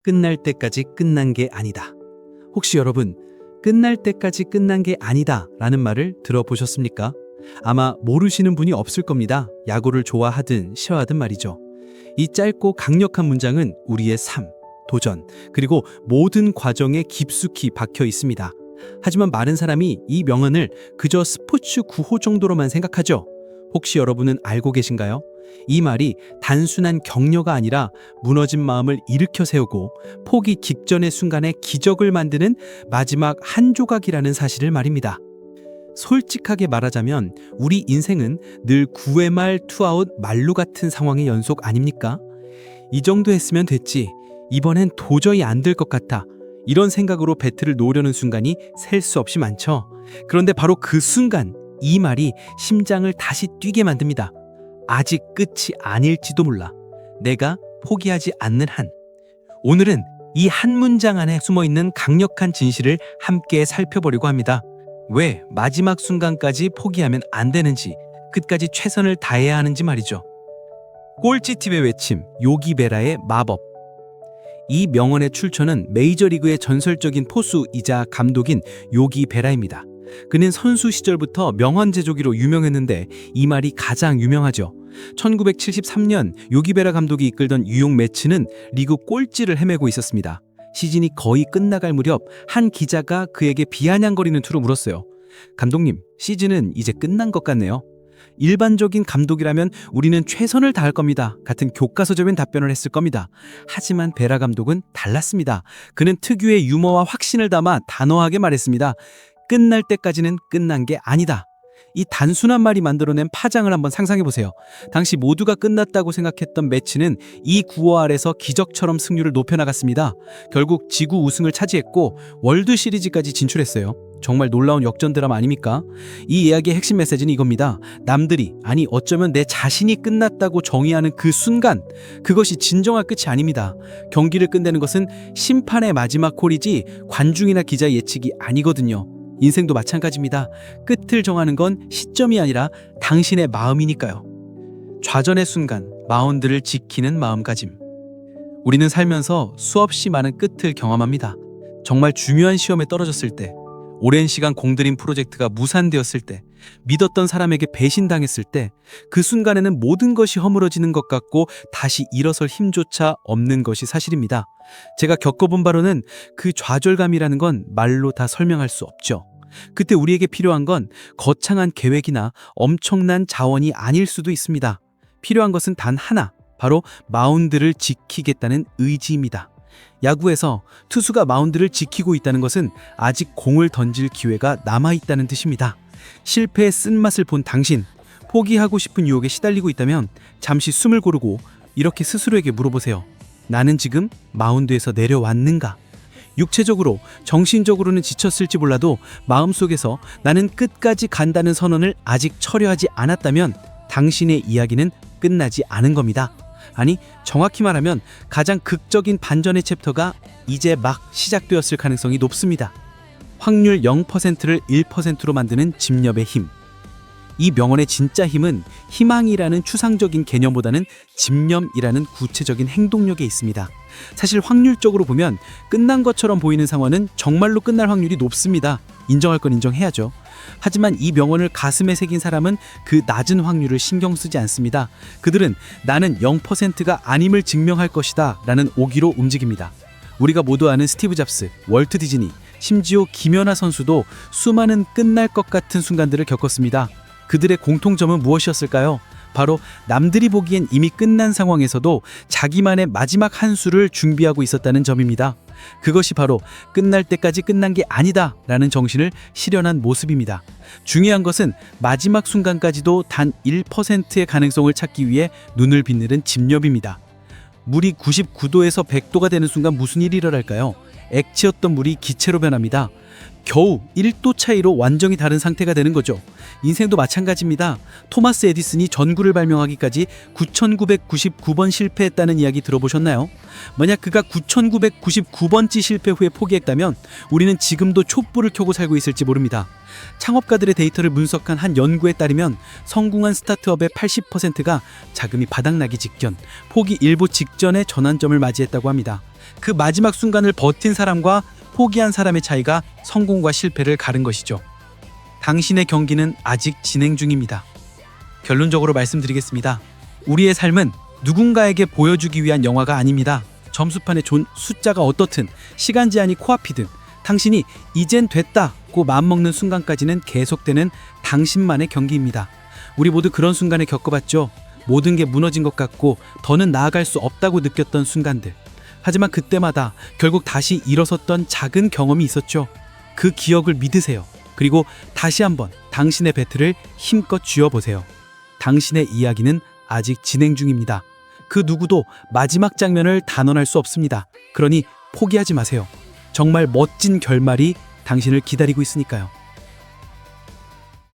끝날 때까지 끝난 게 아니다. 혹시 여러분, 끝날 때까지 끝난 게 아니다 라는 말을 들어보셨습니까? 아마 모르시는 분이 없을 겁니다. 야구를 좋아하든 싫어하든 말이죠. 이 짧고 강력한 문장은 우리의 삶, 도전, 그리고 모든 과정에 깊숙이 박혀 있습니다. 하지만 많은 사람이 이 명언을 그저 스포츠 구호 정도로만 생각하죠. 혹시 여러분은 알고 계신가요? 이 말이 단순한 격려가 아니라 무너진 마음을 일으켜 세우고 포기 직전의 순간에 기적을 만드는 마지막 한 조각이라는 사실을 말입니다. 솔직하게 말하자면 우리 인생은 늘 9회 말 투아웃 만루 같은 상황의 연속 아닙니까? 이 정도 했으면 됐지. 이번엔 도저히 안 될 것 같아. 이런 생각으로 배트를 놓으려는 순간이 셀 수 없이 많죠. 그런데 바로 그 순간 이 말이 심장을 다시 뛰게 만듭니다. 아직 끝이 아닐지도 몰라. 내가 포기하지 않는 한. 오늘은 이 한 문장 안에 숨어있는 강력한 진실을 함께 살펴보려고 합니다. 왜 마지막 순간까지 포기하면 안 되는지, 끝까지 최선을 다해야 하는지 말이죠. 꼴찌팁의 외침, 요기베라의 마법. 이 명언의 출처는 메이저리그의 전설적인 포수이자 감독인 요기베라입니다. 그는 선수 시절부터 명언 제조기로 유명했는데 이 말이 가장 유명하죠. 1973년 요기베라 감독이 이끌던 뉴욕 매츠는 리그 꼴찌를 헤매고 있었습니다. 시즌이 거의 끝나갈 무렵 한 기자가 그에게 비아냥거리는 투로 물었어요. 감독님, 시즌은 이제 끝난 것 같네요. 일반적인 감독이라면 우리는 최선을 다할 겁니다. 같은 교과서적인 답변을 했을 겁니다. 하지만 베라 감독은 달랐습니다. 그는 특유의 유머와 확신을 담아 단호하게 말했습니다. 끝날 때까지는 끝난 게 아니다. 이 단순한 말이 만들어낸 파장을 한번 상상해보세요. 당시 모두가 끝났다고 생각했던 매치는 이 구호 아래서 기적처럼 승률을 높여나갔습니다. 결국 지구 우승을 차지했고 월드 시리즈까지 진출했어요. 정말 놀라운 역전 드라마 아닙니까? 이 이야기의 핵심 메시지는 이겁니다. 남들이, 아니 어쩌면 내 자신이 끝났다고 정의하는 그 순간, 그것이 진정한 끝이 아닙니다. 경기를 끝내는 것은 심판의 마지막 콜이지 관중이나 기자의 예측이 아니거든요. 인생도 마찬가지입니다. 끝을 정하는 건 시점이 아니라 당신의 마음이니까요. 좌절의 순간, 마운드를 지키는 마음가짐. 우리는 살면서 수없이 많은 끝을 경험합니다. 정말 중요한 시험에 떨어졌을 때, 오랜 시간 공들인 프로젝트가 무산되었을 때, 믿었던 사람에게 배신당했을 때, 그 순간에는 모든 것이 허물어지는 것 같고 다시 일어설 힘조차 없는 것이 사실입니다. 제가 겪어본 바로는 그 좌절감이라는 건 말로 다 설명할 수 없죠. 그때 우리에게 필요한 건 거창한 계획이나 엄청난 자원이 아닐 수도 있습니다. 필요한 것은 단 하나, 바로 마운드를 지키겠다는 의지입니다. 야구에서 투수가 마운드를 지키고 있다는 것은 아직 공을 던질 기회가 남아있다는 뜻입니다. 실패의 쓴맛을 본 당신, 포기하고 싶은 유혹에 시달리고 있다면 잠시 숨을 고르고 이렇게 스스로에게 물어보세요. 나는 지금 마운드에서 내려왔는가? 육체적으로, 정신적으로는 지쳤을지 몰라도 마음속에서 나는 끝까지 간다는 선언을 아직 철회하지 않았다면 당신의 이야기는 끝나지 않은 겁니다. 아니, 정확히 말하면 가장 극적인 반전의 챕터가 이제 막 시작되었을 가능성이 높습니다. 확률 0%를 1%로 만드는 집념의 힘. 이 명언의 진짜 힘은 희망이라는 추상적인 개념보다는 집념이라는 구체적인 행동력에 있습니다. 사실 확률적으로 보면 끝난 것처럼 보이는 상황은 정말로 끝날 확률이 높습니다. 인정할 건 인정해야죠. 하지만 이 명언을 가슴에 새긴 사람은 그 낮은 확률을 신경 쓰지 않습니다. 그들은 나는 0%가 아님을 증명할 것이다 라는 오기로 움직입니다. 우리가 모두 아는 스티브 잡스, 월트 디즈니, 심지어 김연아 선수도 수많은 끝날 것 같은 순간들을 겪었습니다. 그들의 공통점은 무엇이었을까요? 바로 남들이 보기엔 이미 끝난 상황에서도 자기만의 마지막 한 수를 준비하고 있었다는 점입니다. 그것이 바로 끝날 때까지 끝난 게 아니다 라는 정신을 실현한 모습입니다. 중요한 것은 마지막 순간까지도 단 1%의 가능성을 찾기 위해 눈을 빛내는 집념입니다. 물이 99도에서 100도가 되는 순간 무슨 일이 일어날까요? 액체였던 물이 기체로 변합니다. 겨우 1도 차이로 완전히 다른 상태가 되는 거죠. 인생도 마찬가지입니다. 토마스 에디슨이 전구를 발명하기까지 9,999번 실패했다는 이야기 들어보셨나요? 만약 그가 9,999번째 실패 후에 포기했다면 우리는 지금도 촛불을 켜고 살고 있을지 모릅니다. 창업가들의 데이터를 분석한 한 연구에 따르면 성공한 스타트업의 80%가 자금이 바닥나기 직전, 포기 일보 직전에 전환점을 맞이했다고 합니다. 그 마지막 순간을 버틴 사람과 포기한 사람의 차이가 성공과 실패를 가른 것이죠. 당신의 경기는 아직 진행 중입니다. 결론적으로 말씀드리겠습니다. 우리의 삶은 누군가에게 보여주기 위한 영화가 아닙니다. 점수판에 숫자가 어떻든 시간 제한이 코앞이든 당신이 이젠 됐다고 마음먹는 순간까지는 계속되는 당신만의 경기입니다. 우리 모두 그런 순간을 겪어봤죠. 모든 게 무너진 것 같고 더는 나아갈 수 없다고 느꼈던 순간들. 하지만 그때마다 결국 다시 일어섰던 작은 경험이 있었죠. 그 기억을 믿으세요. 그리고 다시 한번 당신의 배틀을 힘껏 쥐어보세요. 당신의 이야기는 아직 진행 중입니다. 그 누구도 마지막 장면을 단언할 수 없습니다. 그러니 포기하지 마세요. 정말 멋진 결말이 당신을 기다리고 있으니까요.